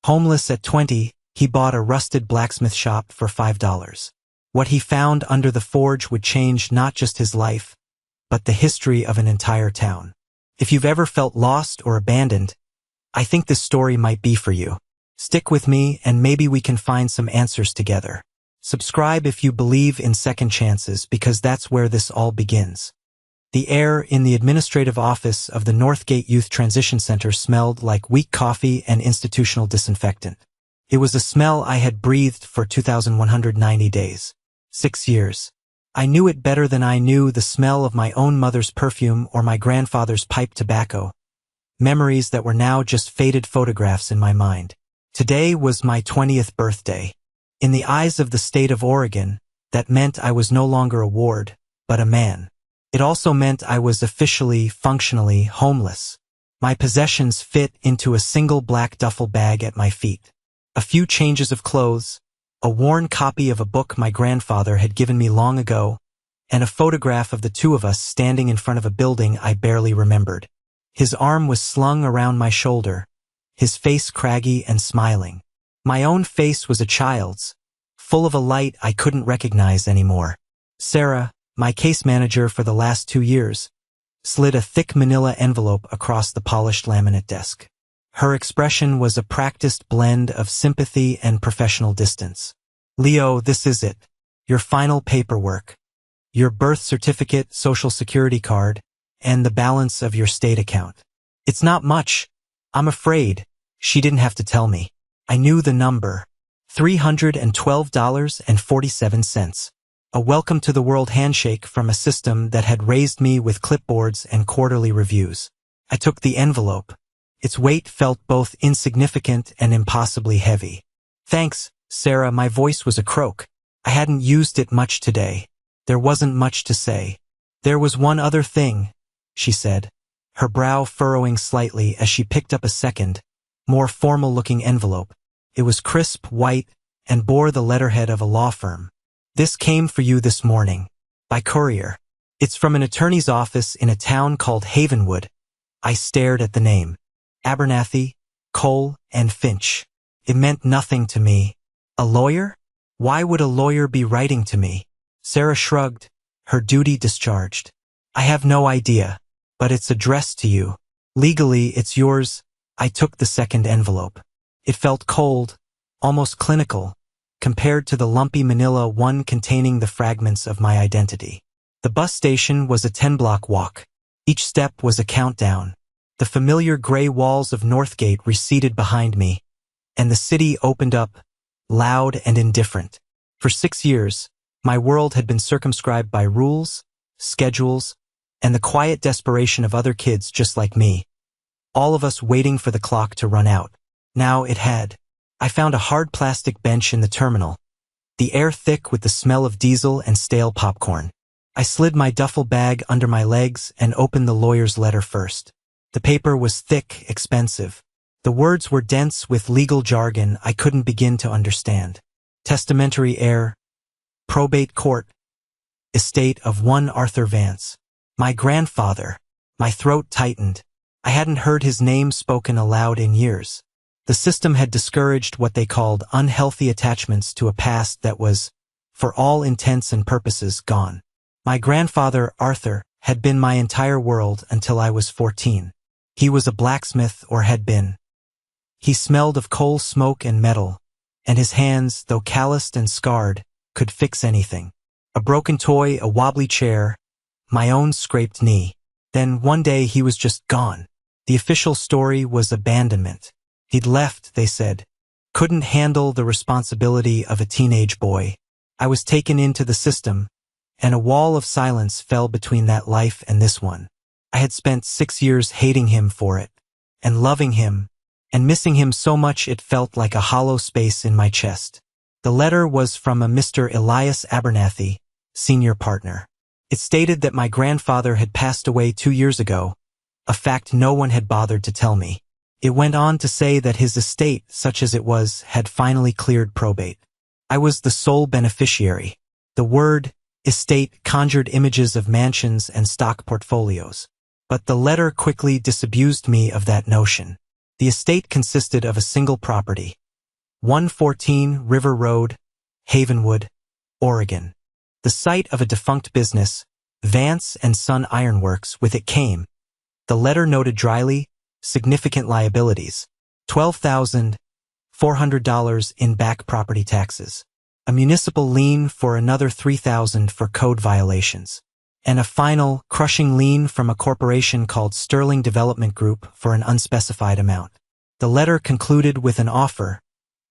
Homeless at 20, he bought a rusted blacksmith shop for $5. What he found under the forge would change not just his life, but the history of an entire town. If you've ever felt lost or abandoned, I think this story might be for you. Stick with me and maybe we can find some answers together. Subscribe if you believe in second chances because that's where this all begins. The air in the administrative office of the Northgate Youth Transition Center smelled like weak coffee and institutional disinfectant. It was a smell I had breathed for 2,190 days. 6 years. I knew it better than I knew the smell of my own mother's perfume or my grandfather's pipe tobacco. Memories that were now just faded photographs in my mind. Today was my 20th birthday. In the eyes of the state of Oregon, that meant I was no longer a ward, but a man. It also meant I was officially, functionally homeless. My possessions fit into a single black duffel bag at my feet. A few changes of clothes, a worn copy of a book my grandfather had given me long ago, and a photograph of the two of us standing in front of a building I barely remembered. His arm was slung around my shoulder, his face craggy and smiling. My own face was a child's, full of a light I couldn't recognize anymore. Sarah, my case manager for the last 2 years, slid a thick manila envelope across the polished laminate desk. Her expression was a practiced blend of sympathy and professional distance. Leo, this is it. Your final paperwork. Your birth certificate, social security card, and the balance of your state account. It's not much. I'm afraid. She didn't have to tell me. I knew the number. $312.47. A welcome to the world handshake from a system that had raised me with clipboards and quarterly reviews. I took the envelope. Its weight felt both insignificant and impossibly heavy. Thanks, Sarah, my voice was a croak. I hadn't used it much today. There wasn't much to say. There was one other thing, she said, her brow furrowing slightly as she picked up a second, more formal-looking envelope. It was crisp, white, and bore the letterhead of a law firm. This came for you this morning, by courier. It's from an attorney's office in a town called Havenwood. I stared at the name. Abernathy, Cole, and Finch. It meant nothing to me. A lawyer? Why would a lawyer be writing to me? Sarah shrugged, her duty discharged. I have no idea, but it's addressed to you. Legally, it's yours. I took the second envelope. It felt cold, almost clinical, compared to the lumpy manila one containing the fragments of my identity. The bus station was a 10-block walk. Each step was a countdown. The familiar gray walls of Northgate receded behind me, and the city opened up, loud and indifferent. For 6 years, my world had been circumscribed by rules, schedules, and the quiet desperation of other kids just like me. All of us waiting for the clock to run out. Now it had. I found a hard plastic bench in the terminal, the air thick with the smell of diesel and stale popcorn. I slid my duffel bag under my legs and opened the lawyer's letter first. The paper was thick, expensive. The words were dense with legal jargon I couldn't begin to understand. Testamentary heir, probate court, estate of one Arthur Vance. My grandfather. My throat tightened. I hadn't heard his name spoken aloud in years. The system had discouraged what they called unhealthy attachments to a past that was, for all intents and purposes, gone. My grandfather, Arthur, had been my entire world until I was 14. He was a blacksmith, or had been. He smelled of coal smoke and metal, and his hands, though calloused and scarred, could fix anything. A broken toy, a wobbly chair, my own scraped knee. Then one day he was just gone. The official story was abandonment. He'd left, they said. Couldn't handle the responsibility of a teenage boy. I was taken into the system, and a wall of silence fell between that life and this one. I had spent 6 years hating him for it, and loving him, and missing him so much it felt like a hollow space in my chest. The letter was from a Mr. Elias Abernathy, senior partner. It stated that my grandfather had passed away 2 years ago, a fact no one had bothered to tell me. It went on to say that his estate, such as it was, had finally cleared probate. I was the sole beneficiary. The word estate conjured images of mansions and stock portfolios. But the letter quickly disabused me of that notion. The estate consisted of a single property, 114 River Road, Havenwood, Oregon. The site of a defunct business, Vance and Son Ironworks. With it came, the letter noted dryly, significant liabilities, $12,400 in back property taxes, a municipal lien for another $3,000 for code violations, and a final, crushing lien from a corporation called Sterling Development Group for an unspecified amount. The letter concluded with an offer,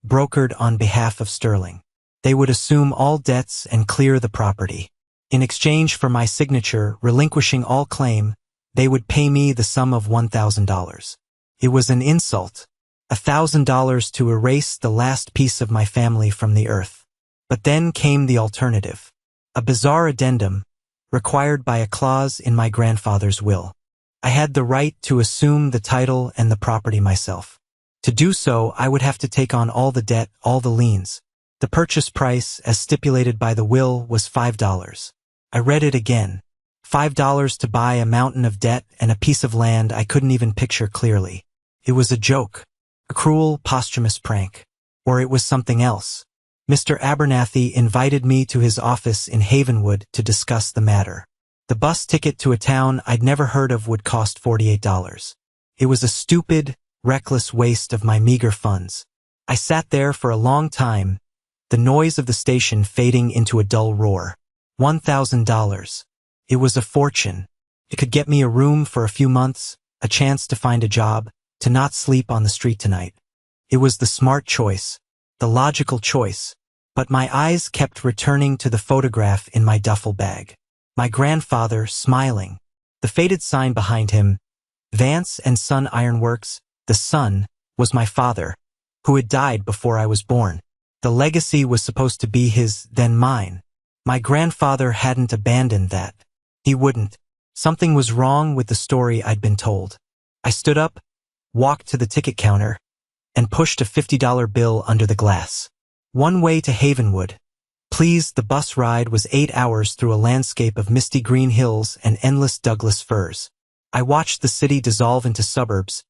brokered on behalf of Sterling. They would assume all debts and clear the property. In exchange for my signature relinquishing all claim, they would pay me the sum of $1,000. It was an insult, $1,000 to erase the last piece of my family from the earth. But then came the alternative, a bizarre addendum, required by a clause in my grandfather's will. I had the right to assume the title and the property myself. To do so, I would have to take on all the debt, all the liens. The purchase price, as stipulated by the will, was $5. I read it again. $5 to buy a mountain of debt and a piece of land I couldn't even picture clearly. It was a joke, a cruel, posthumous prank. Or it was something else. Mr. Abernathy invited me to his office in Havenwood to discuss the matter. The bus ticket to a town I'd never heard of would cost $48. It was a stupid, reckless waste of my meager funds. I sat there for a long time, the noise of the station fading into a dull roar. $1,000. It was a fortune. It could get me a room for a few months, a chance to find a job, to not sleep on the street tonight. It was the smart choice, the logical choice, but my eyes kept returning to the photograph in my duffel bag. My grandfather, smiling. The faded sign behind him, Vance and Son Ironworks. The son was my father, who had died before I was born. The legacy was supposed to be his, then mine. My grandfather hadn't abandoned that. He wouldn't. Something was wrong with the story I'd been told. I stood up, walked to the ticket counter, and pushed a $50 bill under the glass. One way to Havenwood. Please, the bus ride was 8 hours through a landscape of misty green hills and endless Douglas firs. I watched the city dissolve into suburbs,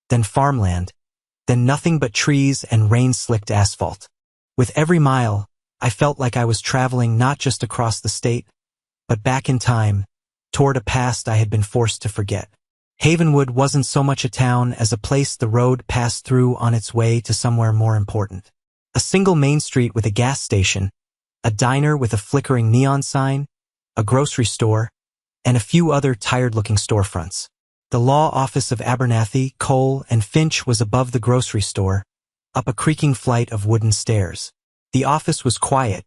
then farmland, then nothing but trees and rain-slicked asphalt. With every mile, I felt like I was traveling not just across the state, but back in time, toward a past I had been forced to forget. Havenwood wasn't so much a town as a place the road passed through on its way to somewhere more important. A single main street with a gas station, a diner with a flickering neon sign, a grocery store, and a few other tired-looking storefronts. The law office of Abernathy, Cole, and Finch was above the grocery store, up a creaking flight of wooden stairs. The office was quiet,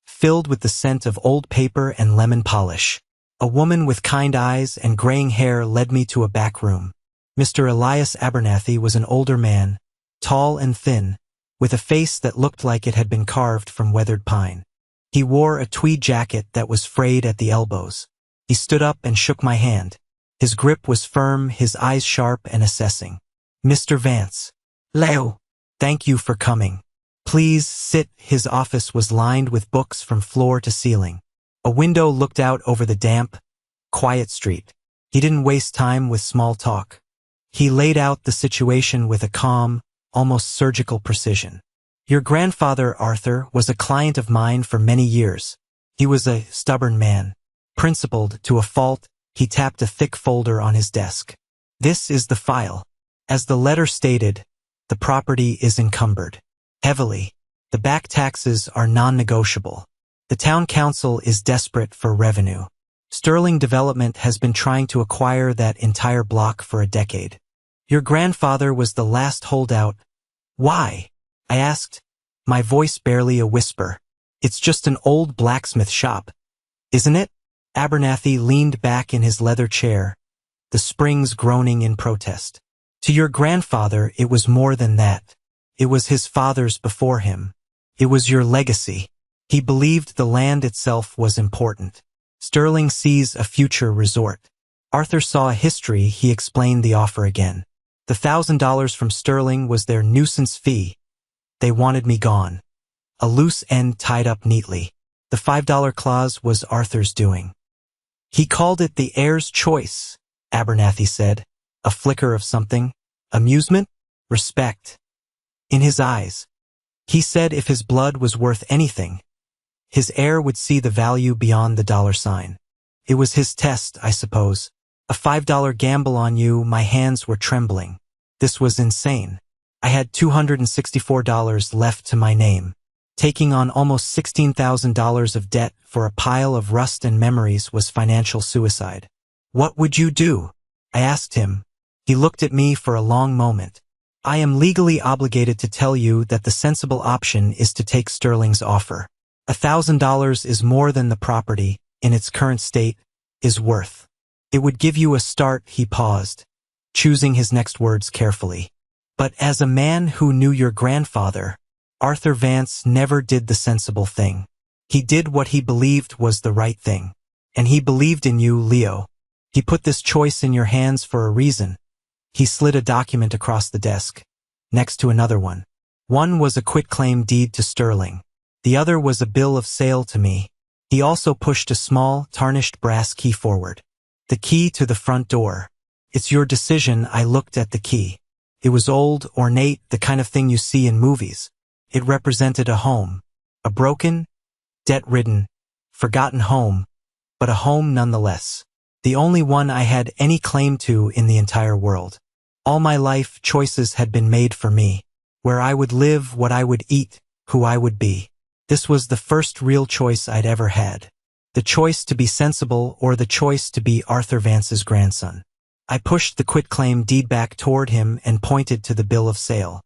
filled with the scent of old paper and lemon polish. A woman with kind eyes and graying hair led me to a back room. Mr. Elias Abernathy was an older man, tall and thin, with a face that looked like it had been carved from weathered pine. He wore a tweed jacket that was frayed at the elbows. He stood up and shook my hand. His grip was firm, his eyes sharp and assessing. "Mr. Vance. Leo. Thank you for coming. Please sit." His office was lined with books from floor to ceiling. A window looked out over the damp, quiet street. He didn't waste time with small talk. He laid out the situation with a calm, almost surgical precision. "Your grandfather, Arthur, was a client of mine for many years. He was a stubborn man. Principled to a fault." He tapped a thick folder on his desk. "This is the file. As the letter stated, the property is encumbered. Heavily. The back taxes are non-negotiable. The town council is desperate for revenue. Sterling Development has been trying to acquire that entire block for a decade. Your grandfather was the last holdout." "Why?" I asked, my voice barely a whisper. "It's just an old blacksmith shop, isn't it?" Abernathy leaned back in his leather chair, the springs groaning in protest. "To your grandfather, it was more than that. It was his father's before him. It was your legacy. He believed the land itself was important. Sterling sees a future resort." Arthur saw a history. He explained the offer again. The $1,000 from Sterling was their nuisance fee. They wanted me gone. A loose end tied up neatly. The $5 clause was Arthur's doing. "He called it the heir's choice," Abernathy said. "A flicker of something. Amusement?" respect. In his eyes. He said if his blood was worth anything, his heir would see the value beyond the dollar sign. It was his test, I suppose. A $5 gamble on you, my hands were trembling. This was insane. I had $264 left to my name. Taking on almost $16,000 of debt for a pile of rust and memories was financial suicide. What would you do? I asked him. He looked at me for a long moment. I am legally obligated to tell you that the sensible option is to take Sterling's offer. $1,000 is more than the property, in its current state, is worth. It would give you a start, he paused, choosing his next words carefully. But as a man who knew your grandfather, Arthur Vance never did the sensible thing. He did what he believed was the right thing. And he believed in you, Leo. He put this choice in your hands for a reason. He slid a document across the desk, next to another one. One was a quitclaim deed to Sterling. The other was a bill of sale to me. He also pushed a small, tarnished brass key forward. The key to the front door. It's your decision. I looked at the key. It was old, ornate, the kind of thing you see in movies. It represented a home. A broken, debt-ridden, forgotten home, but a home nonetheless. The only one I had any claim to in the entire world. All my life, choices had been made for me. Where I would live, what I would eat, who I would be. This was the first real choice I'd ever had. The choice to be sensible or the choice to be Arthur Vance's grandson. I pushed the quitclaim deed back toward him and pointed to the bill of sale.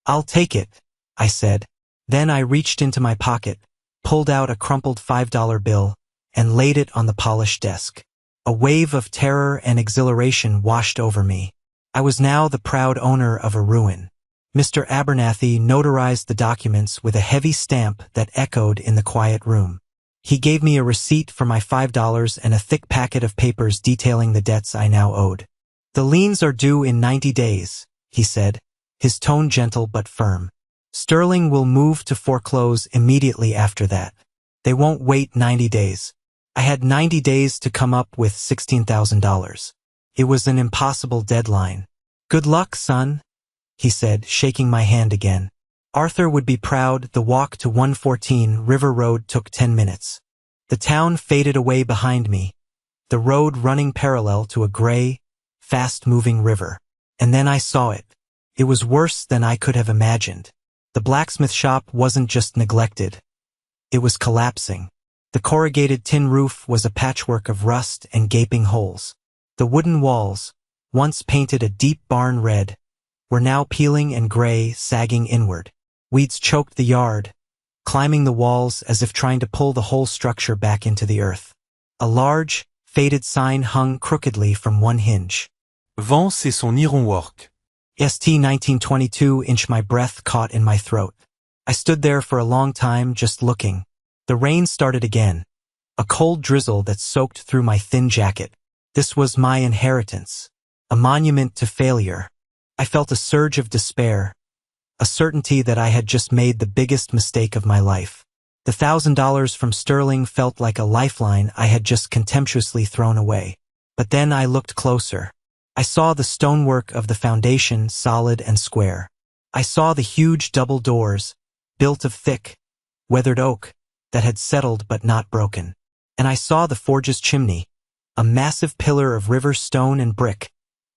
I'll take it, I said. Then I reached into my pocket, pulled out a crumpled $5 bill, and laid it on the polished desk. A wave of terror and exhilaration washed over me. I was now the proud owner of a ruin. Mr. Abernathy notarized the documents with a heavy stamp that echoed in the quiet room. He gave me a receipt for my $5 and a thick packet of papers detailing the debts I now owed. The liens are due in 90 days, he said, his tone gentle but firm. Sterling will move to foreclose immediately after that. They won't wait 90 days. I had 90 days to come up with $16,000. It was an impossible deadline. Good luck, son, he said, shaking my hand again. Arthur would be proud. The walk to 114 River Road took 10 minutes. The town faded away behind me, the road running parallel to a gray, fast-moving river. And then I saw it. It was worse than I could have imagined. The blacksmith shop wasn't just neglected. It was collapsing. The corrugated tin roof was a patchwork of rust and gaping holes. The wooden walls, once painted a deep barn red, were now peeling and gray, sagging inward. Weeds choked the yard, climbing the walls as if trying to pull the whole structure back into the earth. A large, faded sign hung crookedly from one hinge. Vance et son ironwork. ST 1922. My breath caught in my throat. I stood there for a long time just looking. The rain started again, a cold drizzle that soaked through my thin jacket. This was my inheritance, a monument to failure. I felt a surge of despair, a certainty that I had just made the biggest mistake of my life. The $1,000 from Sterling felt like a lifeline I had just contemptuously thrown away. But then I looked closer. I saw the stonework of the foundation solid and square. I saw the huge double doors, built of thick, weathered oak, that had settled but not broken. And I saw the forge's chimney, a massive pillar of river stone and brick,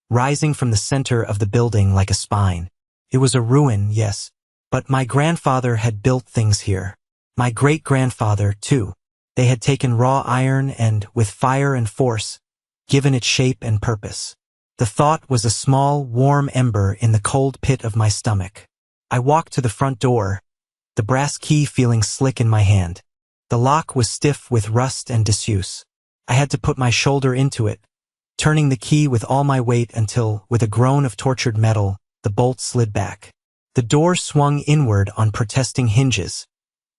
rising from the center of the building like a spine. It was a ruin, yes, but my grandfather had built things here. My great-grandfather, too. They had taken raw iron and, with fire and force, given it shape and purpose. The thought was a small, warm ember in the cold pit of my stomach. I walked to the front door, the brass key feeling slick in my hand. The lock was stiff with rust and disuse. I had to put my shoulder into it, turning the key with all my weight until, with a groan of tortured metal, the bolt slid back. The door swung inward on protesting hinges,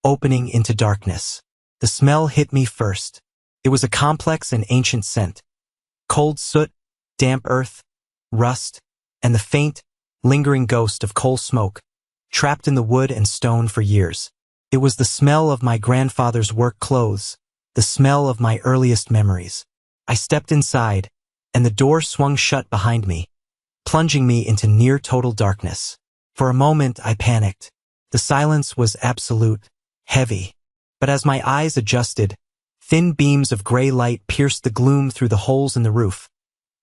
opening into darkness. The smell hit me first. It was a complex and ancient scent. Cold soot, damp earth, rust, and the faint, lingering ghost of coal smoke, trapped in the wood and stone for years. It was the smell of my grandfather's work clothes, the smell of my earliest memories. I stepped inside, and the door swung shut behind me. plunging me into near-total darkness. For a moment, I panicked. The silence was absolute, heavy. But as my eyes adjusted, thin beams of gray light pierced the gloom through the holes in the roof,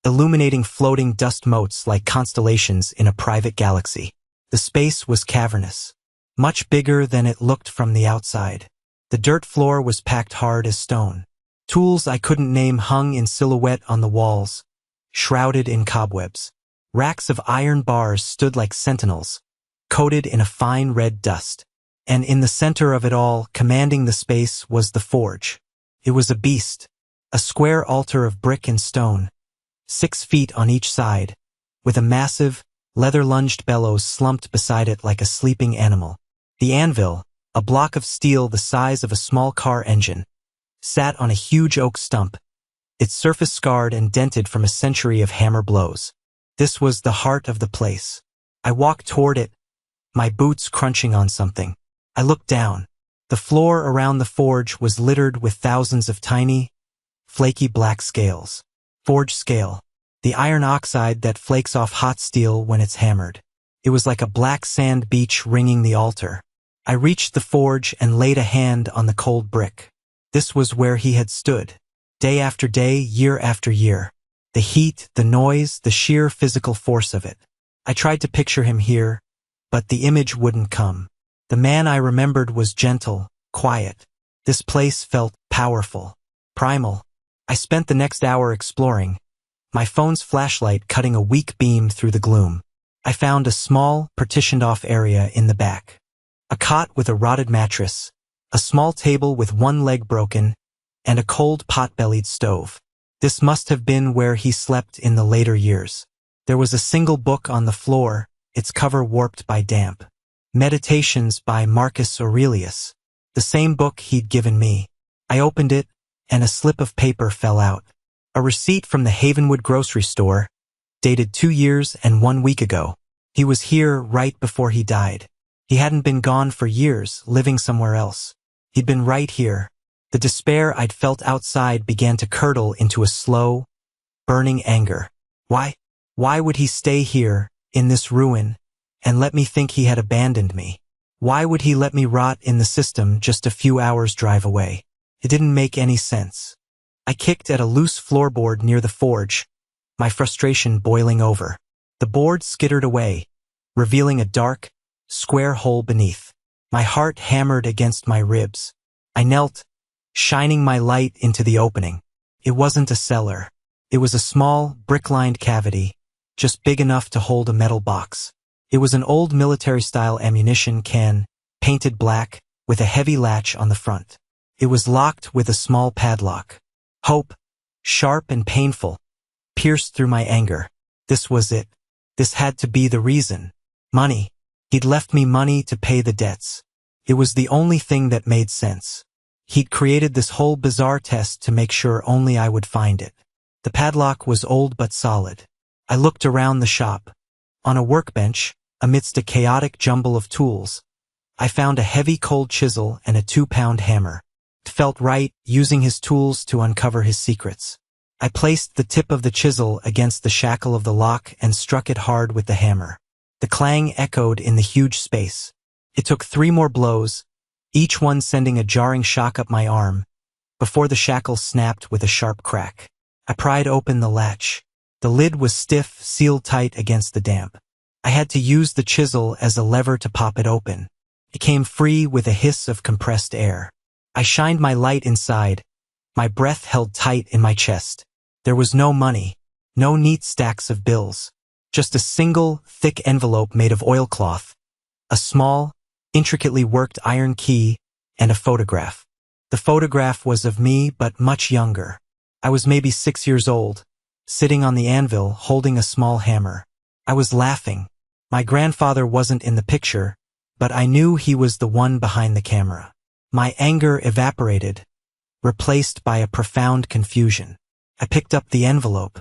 illuminating floating dust motes like constellations in a private galaxy. The space was cavernous, much bigger than it looked from the outside. The dirt floor was packed hard as stone. Tools I couldn't name hung in silhouette on the walls, shrouded in cobwebs. Racks of iron bars stood like sentinels, coated in a fine red dust. And in the center of it all, commanding the space, was the forge. It was a beast, a square altar of brick and stone, 6 feet on each side, with a massive, leather-lunged bellows slumped beside it like a sleeping animal. The anvil, a block of steel the size of a small car engine, sat on a huge oak stump, its surface scarred and dented from a century of hammer blows. This was the heart of the place. I walked toward it, my boots crunching on something. I looked down. The floor around the forge was littered with thousands of tiny, flaky black scales. Forge scale, the iron oxide that flakes off hot steel when it's hammered. It was like a black sand beach ringing the altar. I reached the forge and laid a hand on the cold brick. This was where he had stood, day after day, year after year. The heat, the noise, the sheer physical force of it. I tried to picture him here, but the image wouldn't come. The man I remembered was gentle, quiet. This place felt powerful, primal. I spent the next hour exploring, my phone's flashlight cutting a weak beam through the gloom. I found a small, partitioned-off area in the back. A cot with a rotted mattress, a small table with one leg broken, and a cold pot-bellied stove. This must have been where he slept in the later years. There was a single book on the floor, its cover warped by damp. Meditations by Marcus Aurelius. The same book he'd given me. I opened it, and a slip of paper fell out. A receipt from the Havenwood grocery store, dated 2 years and 1 week ago. He was here right before he died. He hadn't been gone for years, living somewhere else. He'd been right here. The despair I'd felt outside began to curdle into a slow, burning anger. Why would he stay here, in this ruin, and let me think he had abandoned me? Why would he let me rot in the system just a few hours' drive away? It didn't make any sense. I kicked at a loose floorboard near the forge, my frustration boiling over. The board skittered away, revealing a dark, square hole beneath. My heart hammered against my ribs. I knelt, shining my light into the opening. It wasn't a cellar. It was a small, brick-lined cavity, just big enough to hold a metal box. It was an old military-style ammunition can, painted black, with a heavy latch on the front. It was locked with a small padlock. Hope, sharp and painful, pierced through my anger. This was it. This had to be the reason. Money. He'd left me money to pay the debts. It was the only thing that made sense. He'd created this whole bizarre test to make sure only I would find it. The padlock was old but solid. I looked around the shop. On a workbench, amidst a chaotic jumble of tools, I found a heavy cold chisel and a 2-pound hammer. It felt right, using his tools to uncover his secrets. I placed the tip of the chisel against the shackle of the lock and struck it hard with the hammer. The clang echoed in the huge space. It took 3 more blows, each one sending a jarring shock up my arm, before the shackle snapped with a sharp crack. I pried open the latch. The lid was stiff, sealed tight against the damp. I had to use the chisel as a lever to pop it open. It came free with a hiss of compressed air. I shined my light inside, my breath held tight in my chest. There was no money, no neat stacks of bills, just a single, thick envelope made of oilcloth, a small, intricately worked iron key, and a photograph. The photograph was of me, but much younger. I was maybe 6 years old, sitting on the anvil, holding a small hammer. I was laughing. My grandfather wasn't in the picture, but I knew he was the one behind the camera. My anger evaporated, replaced by a profound confusion. I picked up the envelope.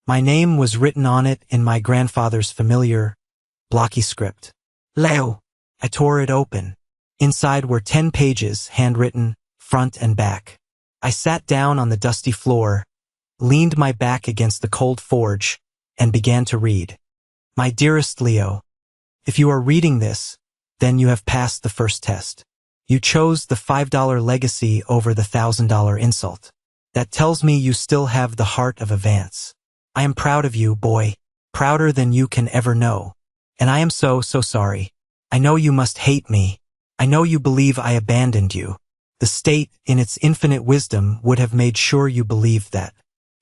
My name was written on it in my grandfather's familiar, blocky script. Leo. I tore it open. Inside were 10 pages, handwritten, front and back. I sat down on the dusty floor, leaned my back against the cold forge, and began to read. My dearest Leo, if you are reading this, then you have passed the first test. You chose the $5 legacy over the $1,000 insult. That tells me you still have the heart of a Vance. I am proud of you, boy, prouder than you can ever know. And I am so sorry. I know you must hate me. I know you believe I abandoned you. The state, in its infinite wisdom, would have made sure you believed that.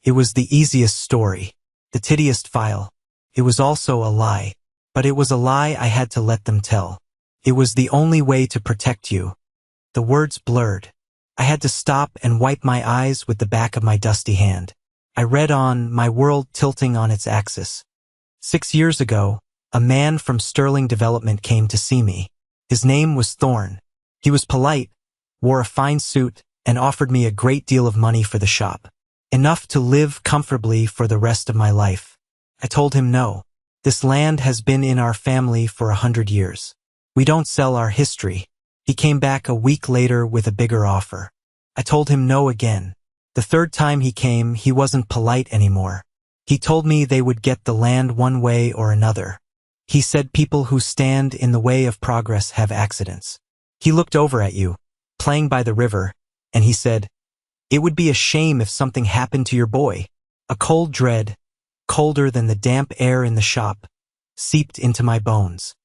It was the easiest story, the tittiest file. It was also a lie. But it was a lie I had to let them tell. It was the only way to protect you. The words blurred. I had to stop and wipe my eyes with the back of my dusty hand. I read on, my world tilting on its axis. 6 years ago, a man from Sterling Development came to see me. His name was Thorne. He was polite, wore a fine suit, and offered me a great deal of money for the shop. Enough to live comfortably for the rest of my life. I told him no. This land has been in our family for 100 years. We don't sell our history. He came back a week later with a bigger offer. I told him no again. The third time he came, he wasn't polite anymore. He told me they would get the land one way or another. He said people who stand in the way of progress have accidents. He looked over at you, playing by the river, and he said, "It would be a shame if something happened to your boy." A cold dread, colder than the damp air in the shop, seeped into my bones.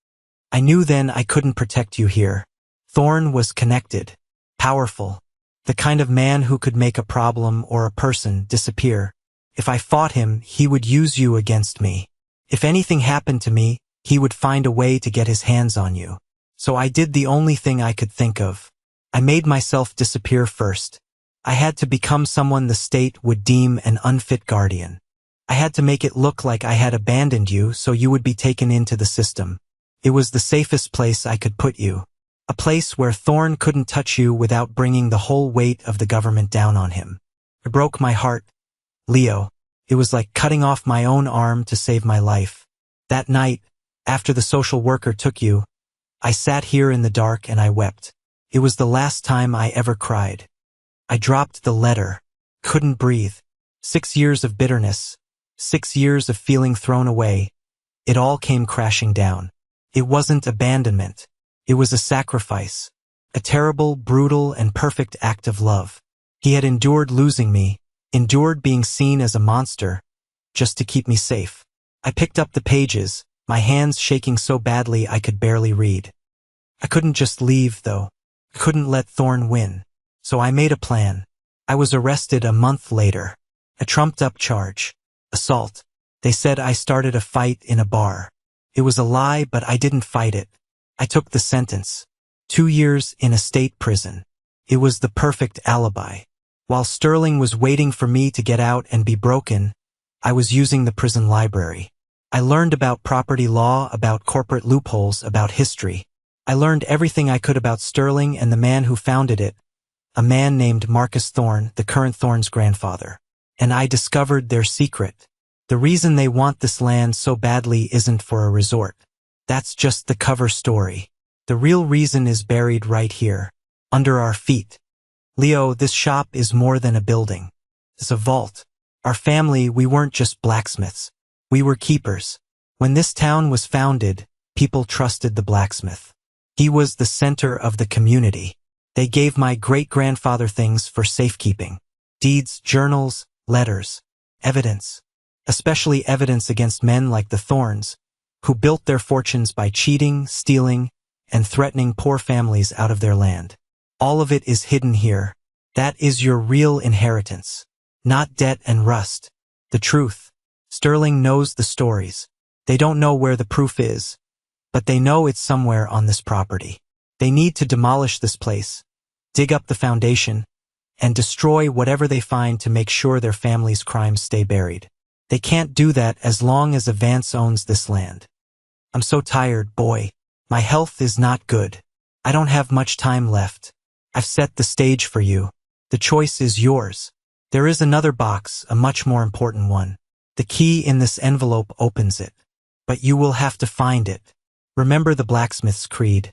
I knew then I couldn't protect you here. Thorne was connected, powerful, the kind of man who could make a problem or a person disappear. If I fought him, he would use you against me. If anything happened to me, he would find a way to get his hands on you. So I did the only thing I could think of. I made myself disappear first. I had to become someone the state would deem an unfit guardian. I had to make it look like I had abandoned you so you would be taken into the system. It was the safest place I could put you. A place where Thorne couldn't touch you without bringing the whole weight of the government down on him. It broke my heart, Leo. It was like cutting off my own arm to save my life. That night, after the social worker took you, I sat here in the dark and I wept. It was the last time I ever cried. I dropped the letter, couldn't breathe. 6 years of bitterness, 6 years of feeling thrown away. It all came crashing down. It wasn't abandonment. It was a sacrifice. A terrible, brutal, and perfect act of love. He had endured losing me, endured being seen as a monster, just to keep me safe. I picked up the pages, my hands shaking so badly I could barely read. I couldn't just leave, though. I couldn't let Thorne win. So I made a plan. I was arrested a month later. A trumped-up charge. Assault. They said I started a fight in a bar. It was a lie, but I didn't fight it. I took the sentence. 2 years in a state prison. It was the perfect alibi. While Sterling was waiting for me to get out and be broken, I was using the prison library. I learned about property law, about corporate loopholes, about history. I learned everything I could about Sterling and the man who founded it, a man named Marcus Thorne, the current Thorne's grandfather. And I discovered their secret. The reason they want this land so badly isn't for a resort. That's just the cover story. The real reason is buried right here, under our feet. Leo, this shop is more than a building. It's a vault. Our family, we weren't just blacksmiths. We were keepers. When this town was founded, people trusted the blacksmith. He was the center of the community. They gave my great-grandfather things for safekeeping. Deeds, journals, letters, evidence. Especially evidence against men like the Thornes, who built their fortunes by cheating, stealing, and threatening poor families out of their land. All of it is hidden here. That is your real inheritance. Not debt and rust. The truth. Sterling knows the stories. They don't know where the proof is, but they know it's somewhere on this property. They need to demolish this place, dig up the foundation, and destroy whatever they find to make sure their family's crimes stay buried. They can't do that as long as a Vance owns this land. I'm so tired, boy. My health is not good. I don't have much time left. I've set the stage for you. The choice is yours. There is another box, a much more important one. The key in this envelope opens it. But you will have to find it. Remember the blacksmith's creed.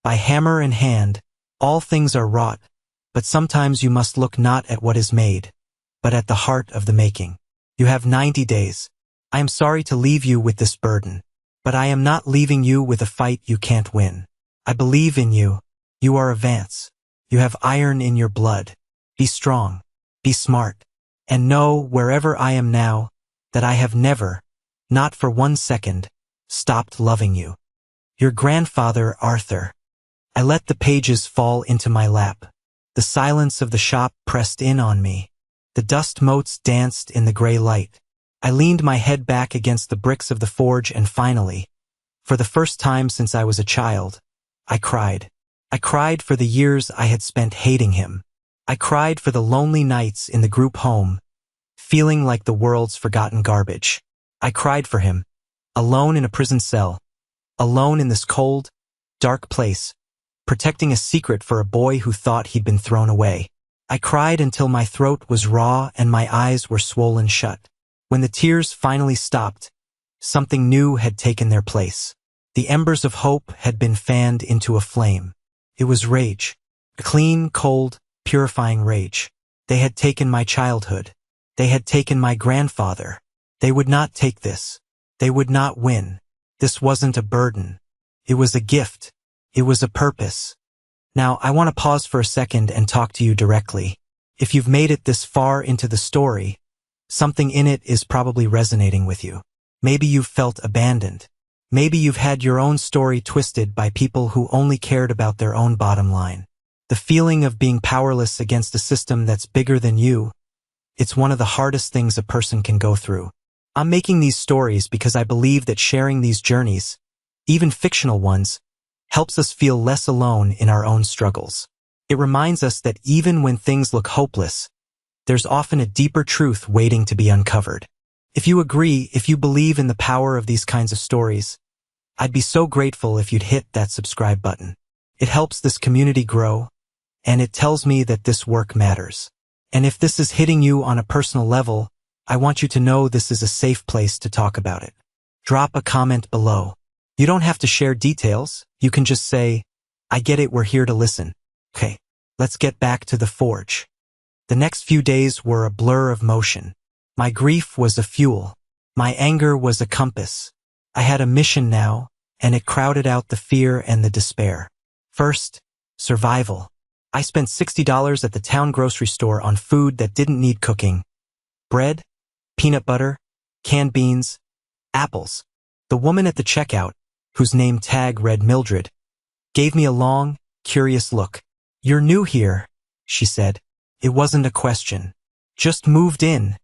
By hammer and hand, all things are wrought, but sometimes you must look not at what is made, but at the heart of the making. You have 90 days. I am sorry to leave you with this burden. But I am not leaving you with a fight you can't win. I believe in you. You are a Vance. You have iron in your blood. Be strong. Be smart. And know, wherever I am now, that I have never, not for 1 second, stopped loving you. Your grandfather, Arthur. I let the pages fall into my lap. The silence of the shop pressed in on me. The dust motes danced in the gray light. I leaned my head back against the bricks of the forge and finally, for the first time since I was a child, I cried. I cried for the years I had spent hating him. I cried for the lonely nights in the group home, feeling like the world's forgotten garbage. I cried for him, alone in a prison cell, alone in this cold, dark place, protecting a secret for a boy who thought he'd been thrown away. I cried until my throat was raw and my eyes were swollen shut. When the tears finally stopped, something new had taken their place. The embers of hope had been fanned into a flame. It was rage. A clean, cold, purifying rage. They had taken my childhood. They had taken my grandfather. They would not take this. They would not win. This wasn't a burden. It was a gift. It was a purpose. Now, I want to pause for a second and talk to you directly. If you've made it this far into the story, something in it is probably resonating with you. Maybe you've felt abandoned. Maybe you've had your own story twisted by people who only cared about their own bottom line. The feeling of being powerless against a system that's bigger than you, it's one of the hardest things a person can go through. I'm making these stories because I believe that sharing these journeys, even fictional ones, helps us feel less alone in our own struggles. It reminds us that even when things look hopeless, there's often a deeper truth waiting to be uncovered. If you agree, if you believe in the power of these kinds of stories, I'd be so grateful if you'd hit that subscribe button. It helps this community grow, and it tells me that this work matters. And if this is hitting you on a personal level, I want you to know this is a safe place to talk about it. Drop a comment below. You don't have to share details. You can just say, I get it, we're here to listen. Okay, let's get back to the forge. The next few days were a blur of motion. My grief was a fuel. My anger was a compass. I had a mission now, and it crowded out the fear and the despair. First, survival. I spent $60 at the town grocery store on food that didn't need cooking. Bread, peanut butter, canned beans, apples. The woman at the checkout, whose name tag read Mildred, gave me a long, curious look. You're new here, she said. It wasn't a question. Just moved in,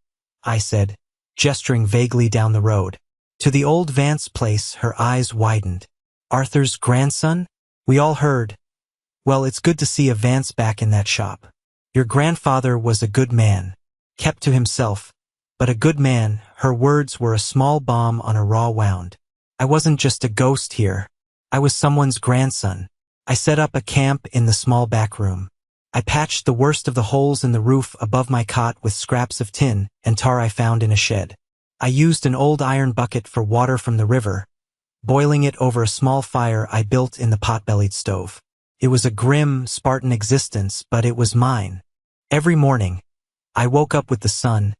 I said, gesturing vaguely down the road. To the old Vance place, her eyes widened. Arthur's grandson? We all heard. Well, it's good to see a Vance back in that shop. Your grandfather was a good man, kept to himself, but a good man. Her words were a small bomb on a raw wound. I wasn't just a ghost here. I was someone's grandson. I set up a camp in the small back room. I patched the worst of the holes in the roof above my cot with scraps of tin and tar I found in a shed. I used an old iron bucket for water from the river, boiling it over a small fire I built in the pot-bellied stove. It was a grim, Spartan existence, but it was mine. Every morning, I woke up with the sun,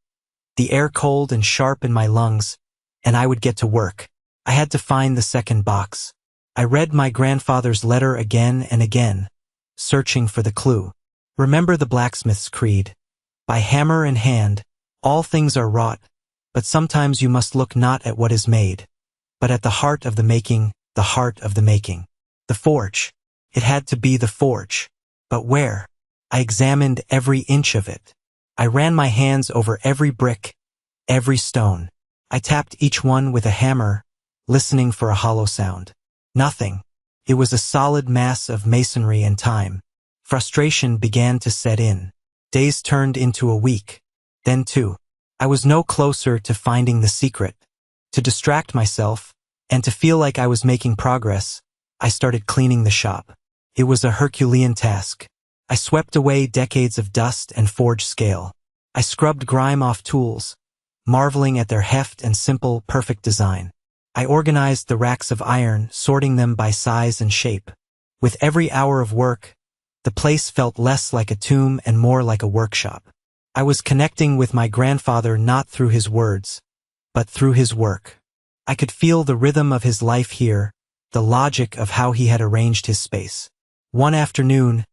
the air cold and sharp in my lungs, and I would get to work. I had to find the second box. I read my grandfather's letter again and again, searching for the clue. Remember the blacksmith's creed. By hammer and hand, all things are wrought, but sometimes you must look not at what is made, but at the heart of the making, the heart of the making. The forge. It had to be the forge. But where? I examined every inch of it. I ran my hands over every brick, every stone. I tapped each one with a hammer, listening for a hollow sound. Nothing. It was a solid mass of masonry and time. Frustration began to set in. Days turned into a week. Then 2. I was no closer to finding the secret. To distract myself, and to feel like I was making progress, I started cleaning the shop. It was a Herculean task. I swept away decades of dust and forged scale. I scrubbed grime off tools, marveling at their heft and simple, perfect design. I organized the racks of iron, sorting them by size and shape. With every hour of work, the place felt less like a tomb and more like a workshop. I was connecting with my grandfather not through his words, but through his work. I could feel the rhythm of his life here, the logic of how he had arranged his space. One afternoon,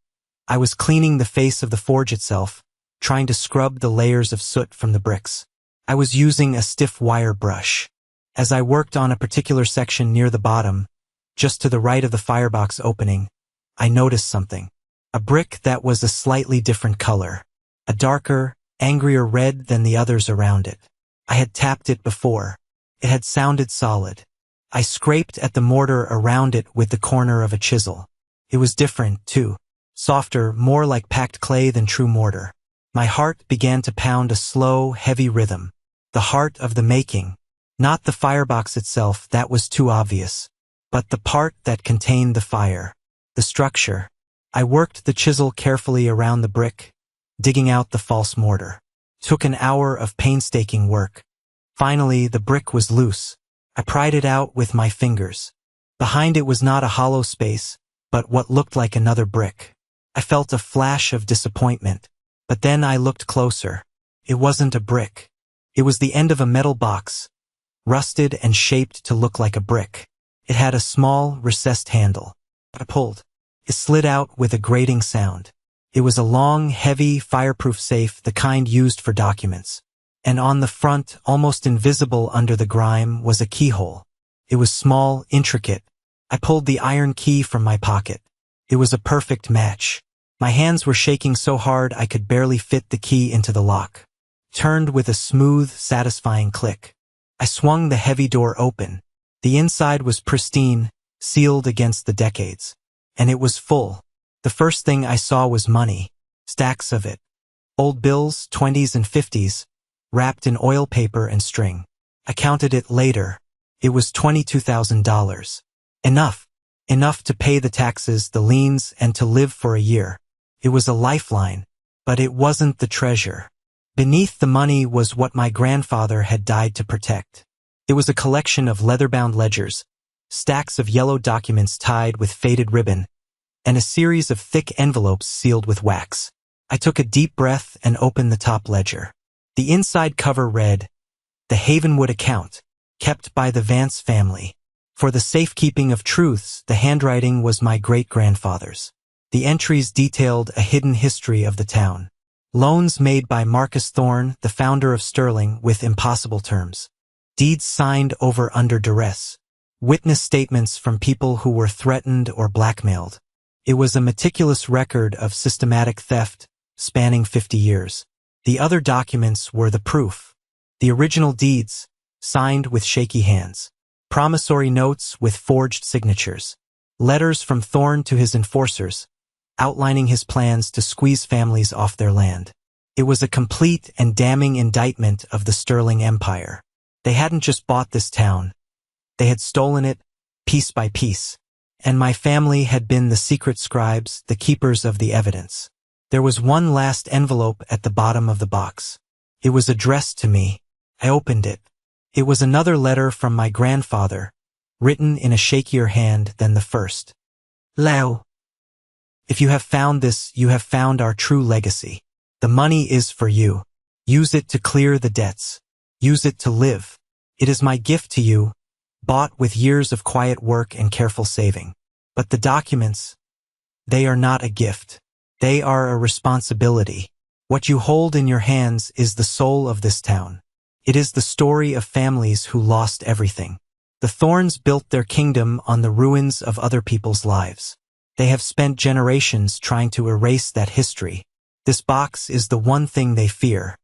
I was cleaning the face of the forge itself, trying to scrub the layers of soot from the bricks. I was using a stiff wire brush. As I worked on a particular section near the bottom, just to the right of the firebox opening, I noticed something. A brick that was a slightly different color. A darker, angrier red than the others around it. I had tapped it before. It had sounded solid. I scraped at the mortar around it with the corner of a chisel. It was different, too. Softer, more like packed clay than true mortar. My heart began to pound a slow, heavy rhythm. The heart of the making. Not the firebox itself, that was too obvious. But the part that contained the fire. The structure. I worked the chisel carefully around the brick, digging out the false mortar. Took an hour of painstaking work. Finally, the brick was loose. I pried it out with my fingers. Behind it was not a hollow space, but what looked like another brick. I felt a flash of disappointment, but then I looked closer. It wasn't a brick. It was the end of a metal box, rusted and shaped to look like a brick. It had a small, recessed handle. I pulled. It slid out with a grating sound. It was a long, heavy, fireproof safe, the kind used for documents. And on the front, almost invisible under the grime, was a keyhole. It was small, intricate. I pulled the iron key from my pocket. It was a perfect match. My hands were shaking so hard I could barely fit the key into the lock. Turned with a smooth, satisfying click. I swung the heavy door open. The inside was pristine, sealed against the decades. And it was full. The first thing I saw was money. Stacks of it. Old bills, 20s and 50s, wrapped in oil paper and string. I counted it later. It was $22,000. Enough. Enough to pay the taxes, the liens, and to live for a year. It was a lifeline, but it wasn't the treasure. Beneath the money was what my grandfather had died to protect. It was a collection of leather-bound ledgers, stacks of yellow documents tied with faded ribbon, and a series of thick envelopes sealed with wax. I took a deep breath and opened the top ledger. The inside cover read, "The Havenwood account, kept by the Vance family. For the safekeeping of truths, the handwriting was my great-grandfather's." The entries detailed a hidden history of the town. Loans made by Marcus Thorne, the founder of Sterling, with impossible terms. Deeds signed over under duress. Witness statements from people who were threatened or blackmailed. It was a meticulous record of systematic theft, spanning 50 years. The other documents were the proof. The original deeds, signed with shaky hands. Promissory notes with forged signatures. Letters from Thorne to his enforcers, outlining his plans to squeeze families off their land. It was a complete and damning indictment of the Sterling Empire. They hadn't just bought this town. They had stolen it, piece by piece. And my family had been the secret scribes, the keepers of the evidence. There was one last envelope at the bottom of the box. It was addressed to me. I opened it. It was another letter from my grandfather, written in a shakier hand than the first. Leo. If you have found this, you have found our true legacy. The money is for you. Use it to clear the debts. Use it to live. It is my gift to you, bought with years of quiet work and careful saving. But the documents, they are not a gift. They are a responsibility. What you hold in your hands is the soul of this town. It is the story of families who lost everything. The Thorns built their kingdom on the ruins of other people's lives. They have spent generations trying to erase that history. This box is the one thing they fear.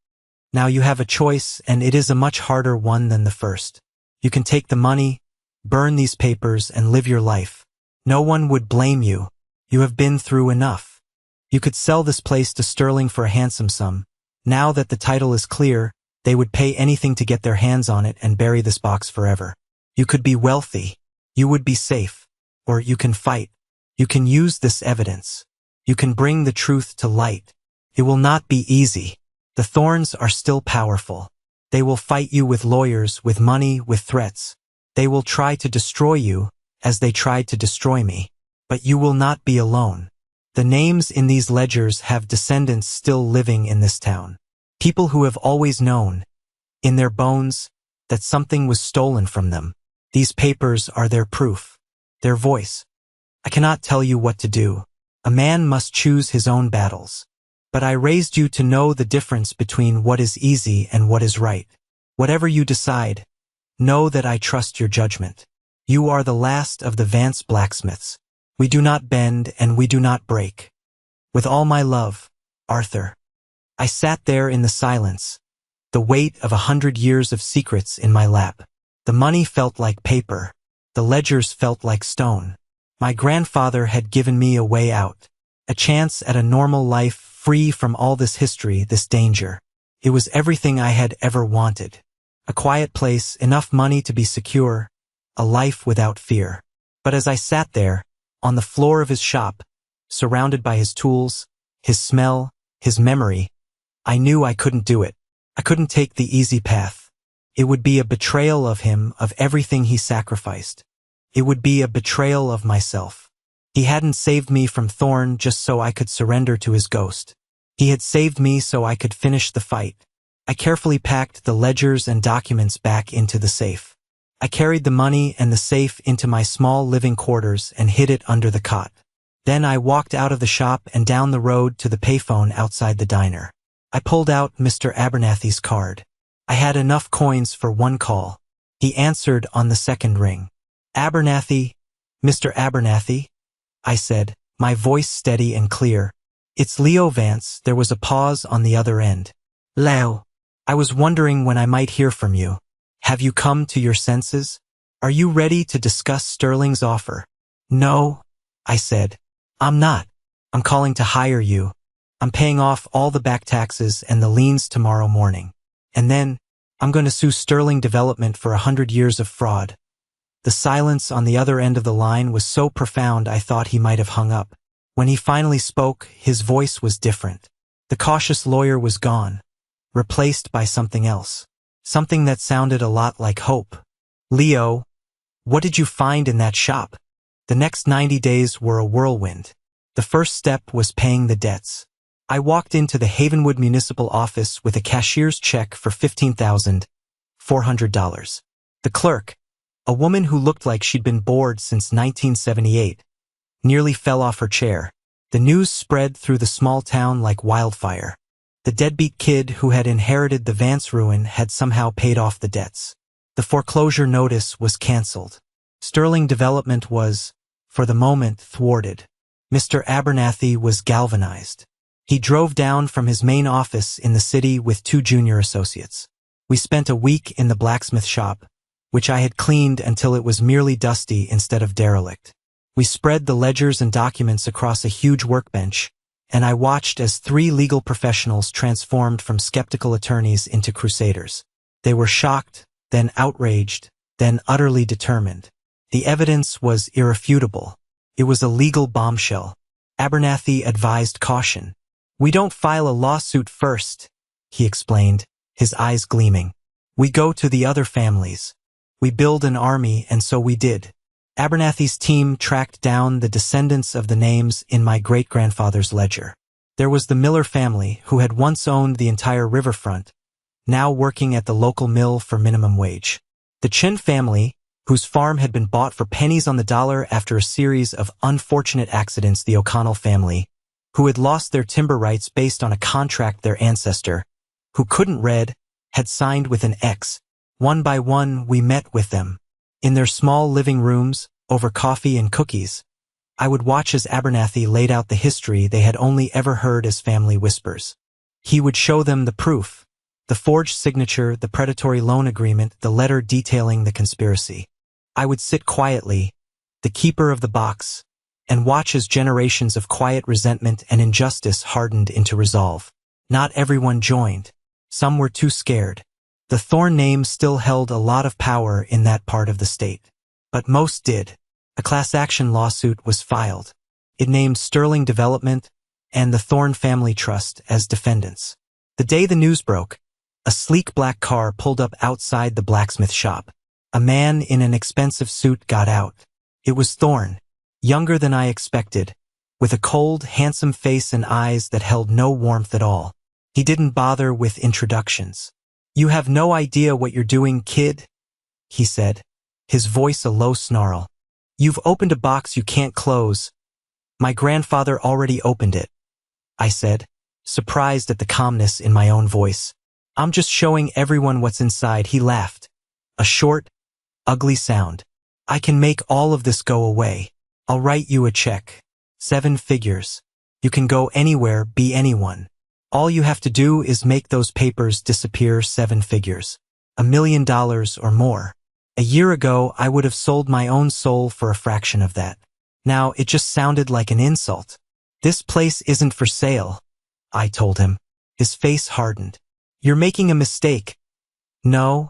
Now you have a choice, and it is a much harder one than the first. You can take the money, burn these papers, and live your life. No one would blame you. You have been through enough. You could sell this place to Sterling for a handsome sum. Now that the title is clear, they would pay anything to get their hands on it and bury this box forever. You could be wealthy. You would be safe. Or you can fight. You can use this evidence. You can bring the truth to light. It will not be easy. The Thorns are still powerful. They will fight you with lawyers, with money, with threats. They will try to destroy you, as they tried to destroy me. But you will not be alone. The names in these ledgers have descendants still living in this town. People who have always known. In their bones, that something was stolen from them. These papers are their proof, their voice. I cannot tell you what to do. A man must choose his own battles. But I raised you to know the difference between what is easy and what is right. Whatever you decide, know that I trust your judgment. You are the last of the Vance blacksmiths. We do not bend and we do not break. With all my love, Arthur. I sat there in the silence, the weight of 100 years of secrets in my lap. The money felt like paper. The ledgers felt like stone. My grandfather had given me a way out, a chance at a normal life free from all this history, this danger. It was everything I had ever wanted. A quiet place, enough money to be secure, a life without fear. But as I sat there, on the floor of his shop, surrounded by his tools, his smell, his memory, I knew I couldn't do it. I couldn't take the easy path. It would be a betrayal of him, of everything he sacrificed. It would be a betrayal of myself. He hadn't saved me from Thorn just so I could surrender to his ghost. He had saved me so I could finish the fight. I carefully packed the ledgers and documents back into the safe. I carried the money and the safe into my small living quarters and hid it under the cot. Then I walked out of the shop and down the road to the payphone outside the diner. I pulled out Mr. Abernathy's card. I had enough coins for one call. He answered on the second ring. Abernathy, Mr. Abernathy, I said, my voice steady and clear. It's Leo Vance. There was a pause on the other end. Leo, I was wondering when I might hear from you. Have you come to your senses? Are you ready to discuss Sterling's offer? No, I said. I'm not. I'm calling to hire you. I'm paying off all the back taxes and the liens tomorrow morning. And then, I'm going to sue Sterling Development for 100 years of fraud. The silence on the other end of the line was so profound I thought he might have hung up. When he finally spoke, his voice was different. The cautious lawyer was gone, replaced by something else. Something that sounded a lot like hope. Leo, what did you find in that shop? The next 90 days were a whirlwind. The first step was paying the debts. I walked into the Havenwood Municipal Office with a cashier's check for $15,400. The clerk, a woman who looked like she'd been bored since 1978, nearly fell off her chair. The news spread through the small town like wildfire. The deadbeat kid who had inherited the Vance ruin had somehow paid off the debts. The foreclosure notice was cancelled. Sterling Development was, for the moment, thwarted. Mr. Abernathy was galvanized. He drove down from his main office in the city with 2 junior associates. We spent a week in the blacksmith shop, which I had cleaned until it was merely dusty instead of derelict. We spread the ledgers and documents across a huge workbench, and I watched as 3 legal professionals transformed from skeptical attorneys into crusaders. They were shocked, then outraged, then utterly determined. The evidence was irrefutable. It was a legal bombshell. Abernathy advised caution. We don't file a lawsuit first, he explained, his eyes gleaming. We go to the other families. We build an army, and so we did. Abernathy's team tracked down the descendants of the names in my great-grandfather's ledger. There was the Miller family, who had once owned the entire riverfront, now working at the local mill for minimum wage. The Chin family, whose farm had been bought for pennies on the dollar after a series of unfortunate accidents. The O'Connell family, who had lost their timber rights based on a contract their ancestor, who couldn't read, had signed with an X. One by one we met with them. In their small living rooms, over coffee and cookies, I would watch as Abernathy laid out the history they had only ever heard as family whispers. He would show them the proof, the forged signature, the predatory loan agreement, the letter detailing the conspiracy. I would sit quietly, the keeper of the box, and watch as generations of quiet resentment and injustice hardened into resolve. Not everyone joined. Some were too scared. The Thorn name still held a lot of power in that part of the state. But most did. A class action lawsuit was filed. It named Sterling Development and the Thorn Family Trust as defendants. The day the news broke, a sleek black car pulled up outside the blacksmith shop. A man in an expensive suit got out. It was Thorn, younger than I expected, with a cold, handsome face and eyes that held no warmth at all. He didn't bother with introductions. "You have no idea what you're doing, kid," he said, his voice a low snarl. "You've opened a box you can't close." "My grandfather already opened it," I said, surprised at the calmness in my own voice. "I'm just showing everyone what's inside," he laughed. A short, ugly sound. "I can make all of this go away. I'll write you a check. 7 figures. You can go anywhere, be anyone. All you have to do is make those papers disappear. 7 figures. $1 million or more. A year ago, I would have sold my own soul for a fraction of that. Now, it just sounded like an insult. "This place isn't for sale," I told him. His face hardened. "You're making a mistake." "No,"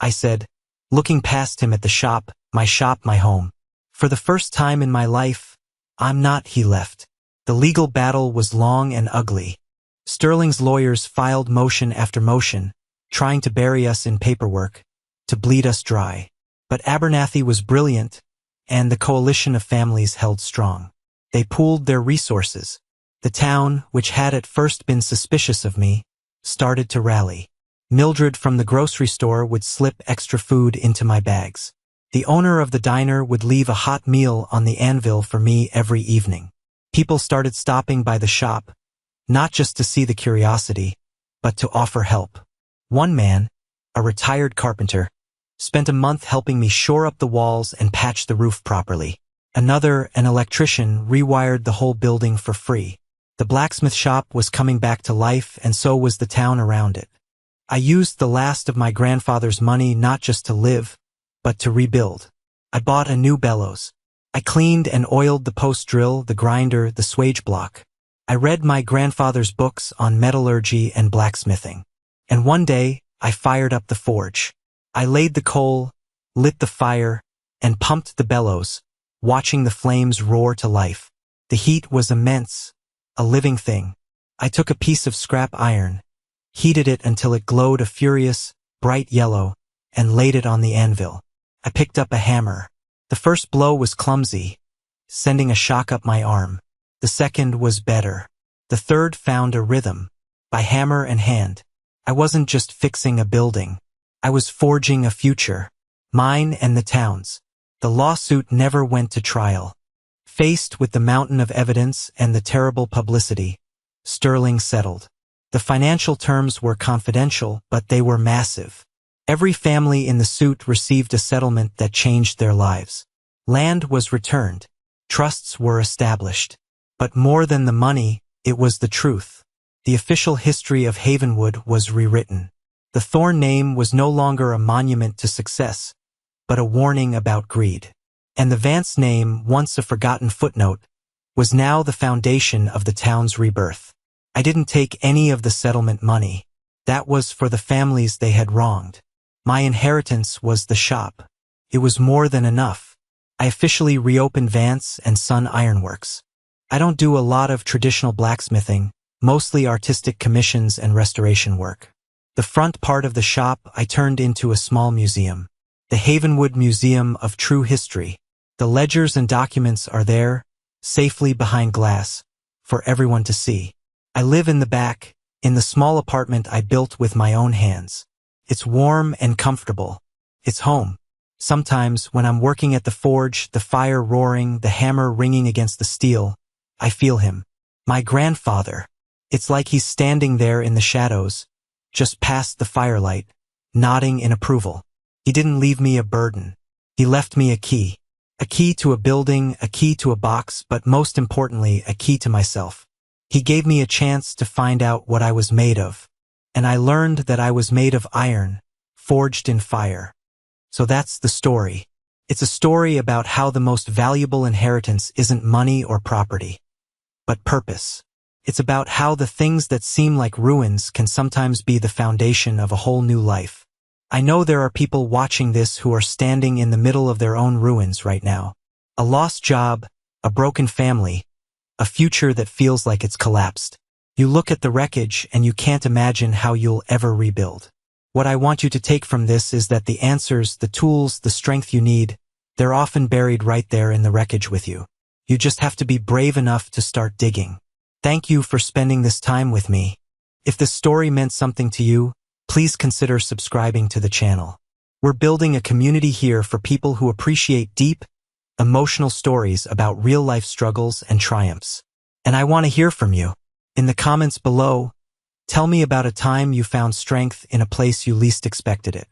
I said, looking past him at the shop, my home. "For the first time in my life, I'm not," he left. The legal battle was long and ugly. Sterling's lawyers filed motion after motion, trying to bury us in paperwork, to bleed us dry. But Abernathy was brilliant, and the coalition of families held strong. They pooled their resources. The town, which had at first been suspicious of me, started to rally. Mildred from the grocery store would slip extra food into my bags. The owner of the diner would leave a hot meal on the anvil for me every evening. People started stopping by the shop, not just to see the curiosity, but to offer help. One man, a retired carpenter, spent a month helping me shore up the walls and patch the roof properly. Another, an electrician, rewired the whole building for free. The blacksmith shop was coming back to life, and so was the town around it. I used the last of my grandfather's money not just to live, but to rebuild. I bought a new bellows. I cleaned and oiled the post drill, the grinder, the swage block. I read my grandfather's books on metallurgy and blacksmithing. And one day, I fired up the forge. I laid the coal, lit the fire, and pumped the bellows, watching the flames roar to life. The heat was immense, a living thing. I took a piece of scrap iron, heated it until it glowed a furious, bright yellow, and laid it on the anvil. I picked up a hammer. The first blow was clumsy, sending a shock up my arm. The second was better. The third found a rhythm. By hammer and hand, I wasn't just fixing a building. I was forging a future. Mine and the town's. The lawsuit never went to trial. Faced with the mountain of evidence and the terrible publicity, Sterling settled. The financial terms were confidential, but they were massive. Every family in the suit received a settlement that changed their lives. Land was returned. Trusts were established. But more than the money, it was the truth. The official history of Havenwood was rewritten. The Thorne name was no longer a monument to success, but a warning about greed. And the Vance name, once a forgotten footnote, was now the foundation of the town's rebirth. I didn't take any of the settlement money. That was for the families they had wronged. My inheritance was the shop. It was more than enough. I officially reopened Vance and Son Ironworks. I don't do a lot of traditional blacksmithing, mostly artistic commissions and restoration work. The front part of the shop I turned into a small museum. The Havenwood Museum of True History. The ledgers and documents are there, safely behind glass, for everyone to see. I live in the back, in the small apartment I built with my own hands. It's warm and comfortable. It's home. Sometimes, when I'm working at the forge, the fire roaring, the hammer ringing against the steel, I feel him. My grandfather. It's like he's standing there in the shadows, just past the firelight, nodding in approval. He didn't leave me a burden. He left me a key. A key to a building, a key to a box, but most importantly, a key to myself. He gave me a chance to find out what I was made of. And I learned that I was made of iron, forged in fire. So that's the story. It's a story about how the most valuable inheritance isn't money or property, but purpose. It's about how the things that seem like ruins can sometimes be the foundation of a whole new life. I know there are people watching this who are standing in the middle of their own ruins right now. A lost job, a broken family, a future that feels like it's collapsed. You look at the wreckage and you can't imagine how you'll ever rebuild. What I want you to take from this is that the answers, the tools, the strength you need, they're often buried right there in the wreckage with you. You just have to be brave enough to start digging. Thank you for spending this time with me. If this story meant something to you, please consider subscribing to the channel. We're building a community here for people who appreciate deep, emotional stories about real-life struggles and triumphs. And I want to hear from you. In the comments below, tell me about a time you found strength in a place you least expected it.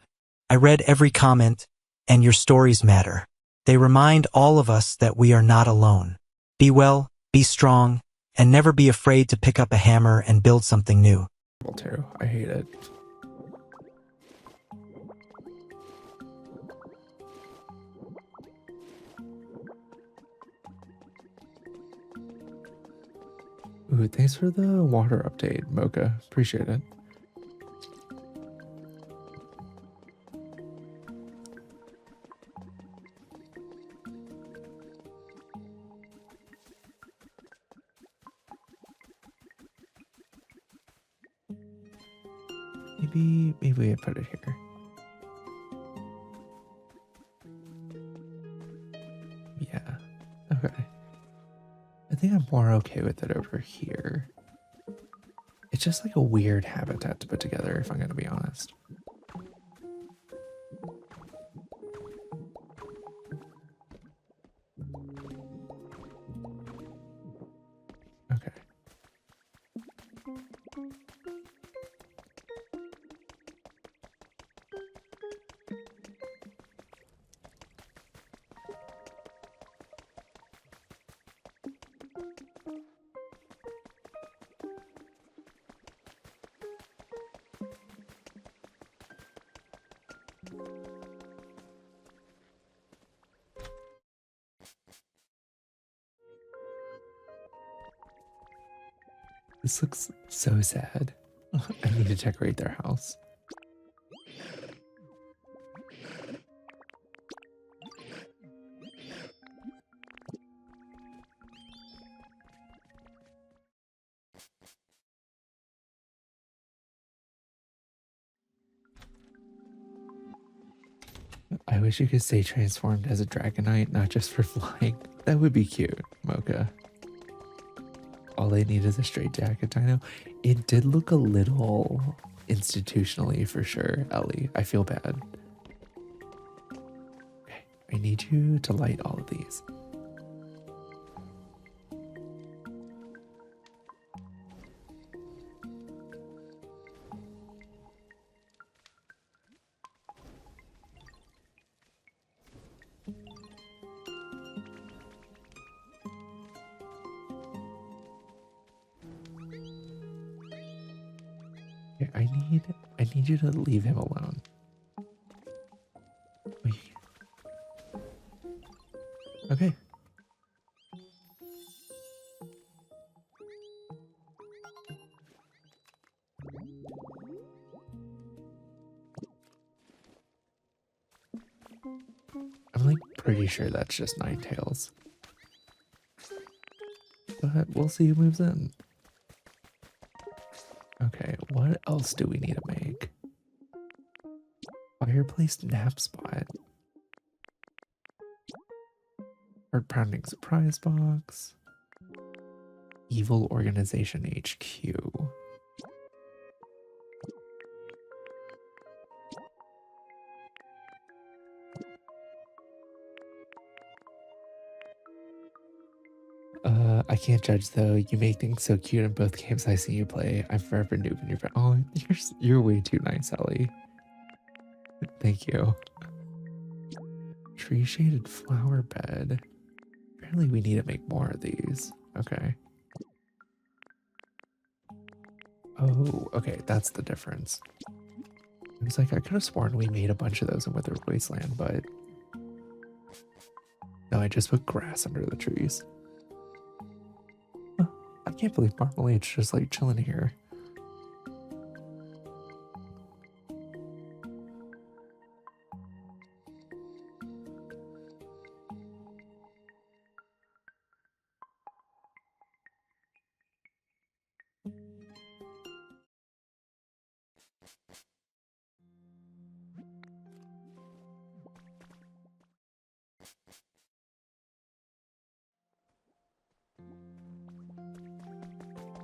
I read every comment, and your stories matter. They remind all of us that we are not alone. Be well, be strong, and never be afraid to pick up a hammer and build something new. Too. I hate it. Ooh, thanks for the water update, Mocha. Appreciate it. Maybe I put it here. Yeah. Okay. I think I'm more okay with it over here. It's just like a weird habitat to put together, if I'm going to be honest. Okay. This looks so sad. I need to decorate their house. I wish you could stay transformed as a Dragonite, not just for flying. That would be cute, Mocha. All they need is a straight jacket, Dino. It did look a little institutionally for sure, Ellie. I feel bad. Okay, I need you to light all of these. Okay, I need you to leave him alone. Wait. Okay. I'm like pretty sure that's just Ninetales. But we'll see who moves in. Okay, what else do we need to make? Fireplace nap spot. Heart pounding surprise box. Evil organization HQ. I can't judge though. You make things so cute in both games I see you play. I'm forever noob in your friend. Oh, you're way too nice, Ellie. Thank you. Tree shaded flower bed. Apparently we need to make more of these. Okay. Oh, okay, that's the difference. It was like I could have sworn we made a bunch of those in Withered Wasteland, but no, I just put grass under the trees. Huh, I can't believe Marmalade's just like chilling here.